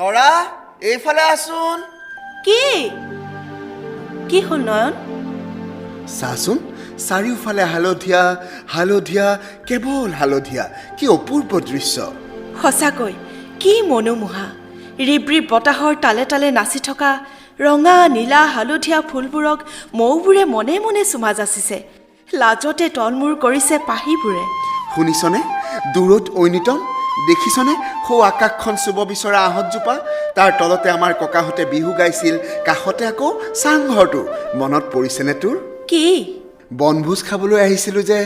তৰা এইফালে আছোন। কি কি হ'ল নয়ন? চাচোন চাৰিওফালে হালধীয়া হালধীয়া কেৱল হালধীয়া। কি অপূৰ্ব দৃশ্য। সঁচাকৈ কি মনোমোহা। ৰিবৰিব বতাহৰ তালে তালে নাচি থকা ৰঙা নীলা হালধীয়া ফুলবোৰক মৌবোৰে মনে মনে চুমা যাচিছে। লাজতে তলমূৰ কৰিছে পাহিবোৰে। শুনিছনে দূৰত ঐনিতম? দেখিছনে সৌ আকাশখন চুব বিচৰা আহঁতজোপা? তাৰ তলতে আমাৰ ককাহঁতে বিহু গাইছিল। কাষতে আকৌ চাংঘৰটো মনত পৰিছেনে তোৰ? কি? বনভোজ খাবলৈ আহিছিলোঁ যে,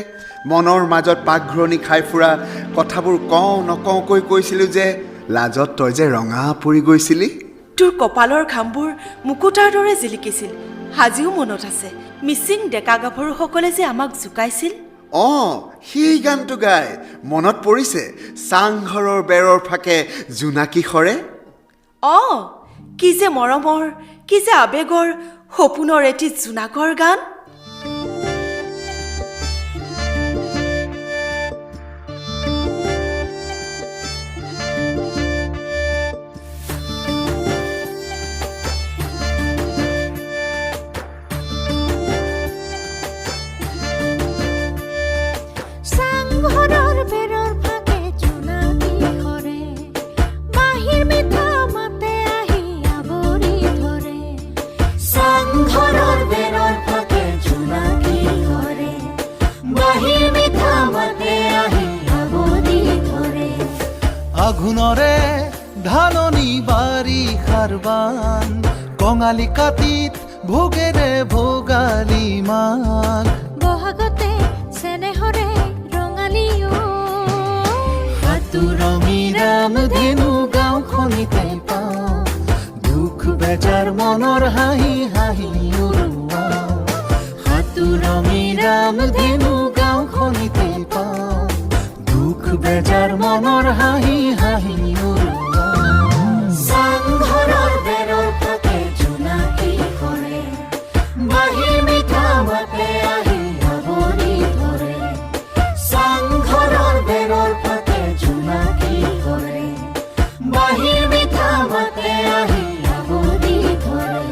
মনৰ মাজত পাকঘৰণি খাই ফুৰা কথাবোৰ কওঁ নকওঁকৈ কৈছিলোঁ যে, লাজত তই যে ৰঙা পৰি গৈছিলি। তোৰ কপালৰ ঘামবোৰ মুকুতাৰ দৰে জিলিকিছিল। আজিও মনত আছে মিচিং ডেকা গাভৰুসকলে যে আমাক জোকাইছিল। সেই গানটো গাই মনত পৰিছে। চাংঘৰৰ বেৰৰ ফাকে জোনাকী সৰে। কি যে মৰমৰ, কি যে আৱেগৰ, সপোনৰ এটি জোনাকৰ গান। আঘোণৰে ধাননি বাৰিষাৰ বান, কঙালী কাতিত ভোগেৰে ভোগালী মাঘ। বহাগতে চেনেহৰে ৰঙালী সাতুৰঙী ৰামধেনু গাঁওখনিতে পাওঁ, দুখ বেজাৰ মনৰ হাঁহি হাঁহি উৰুৱা। সাতুৰঙী ৰামধেনু গাঁওখনিতে পাওঁ, দুখ বেজাৰ মনৰ হাঁহি হাঁহি উৰুৱা। চাংঘৰৰ বেৰৰ ফাকে জোনাকী সৰে, বাঁহীৰ মিঠা মাতে আহি আৱৰি ধৰে। চাংঘৰৰ বেৰৰ ফাকে জোনাকী সৰে, বাঁহীৰ মিঠা মাতে আহি আৱৰি ধৰে।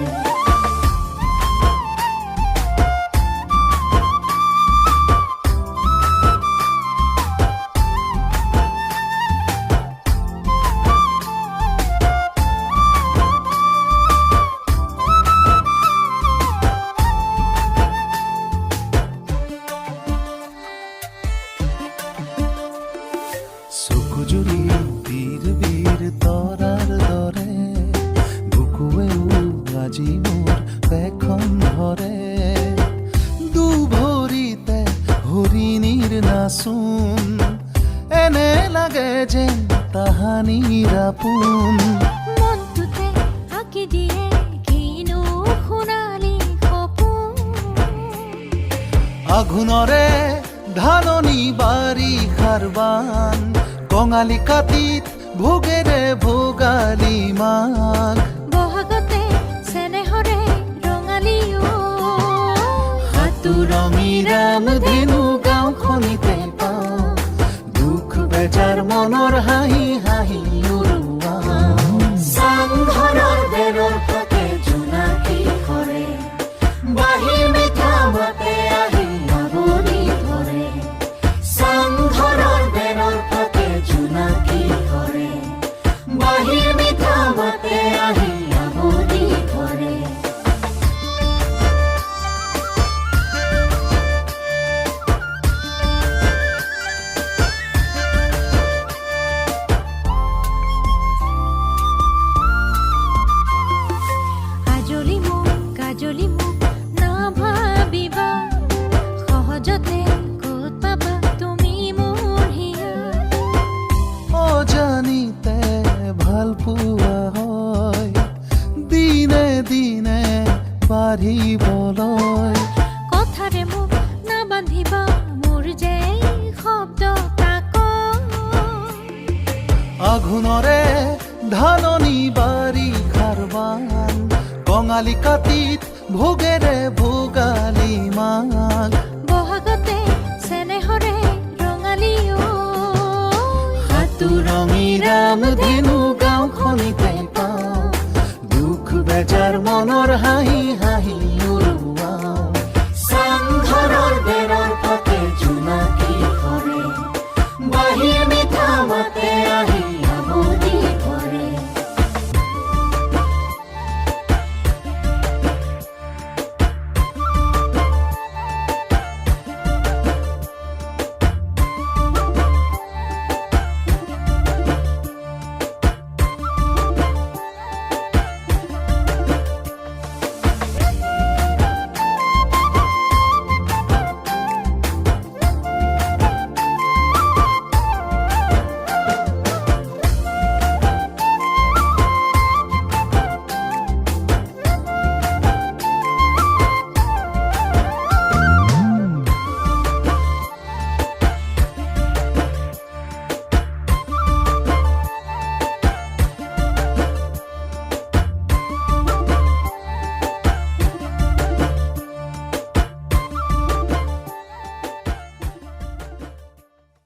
চকুজুৰি বীৰ বীৰ তৰাৰ দৰে, বুকুৱেও আজি মোৰ পেখন ধৰে। দুভৰিতে হৰিণীৰ নাচোন, এনে লাগে যেন তাহানিৰ আপোন। মনটোতে আঁকি দিয়ে কিনো সোণালী সপোন। আঘোণৰে ধাননি বাৰিষাৰ বান, কঙালী কাতিত ভোগেৰে ভোগালী মাঘ। বহাগতে চেনেহৰে ৰঙালী সাতুৰঙী ৰামধেনু গাঁওখনিতে পাওঁ, দুখ বেজাৰ মনৰ হাঁহি হাঁহি উৰুৱা। চাংঘৰৰ বেৰৰ ফাকে জোনাকী সৰে, বাঁহীৰ মিঠা মাতে আহি আৱৰি ধৰে। চাংঘৰৰ বেৰৰ ফাকে জোনাকী সৰে, বাঁহীৰ মিঠা মাতে আহি আৱৰি ধৰে। কাজলি মোক নাভাবিবা, সহজতে ক'ত পাবা তুমি মোৰ হিয়া। অজানিতে ভাল পোৱা হয়, দিনে দিনে বাঢ়িবলৈ। কথাৰে মোক নাবান্ধিবা, মোৰ যে শব্দ তাক। আঘোণৰে ধাননি বাৰিষাৰ বান, কঙালী কাতিত ভোগেৰে ভোগালী মাঘ। বহাগতে চেনেহৰে ৰঙালী সাতুৰঙী ৰামধেনু গাঁওখনিতে পাওঁ, যাৰ মনৰ হাঁহি হাঁহি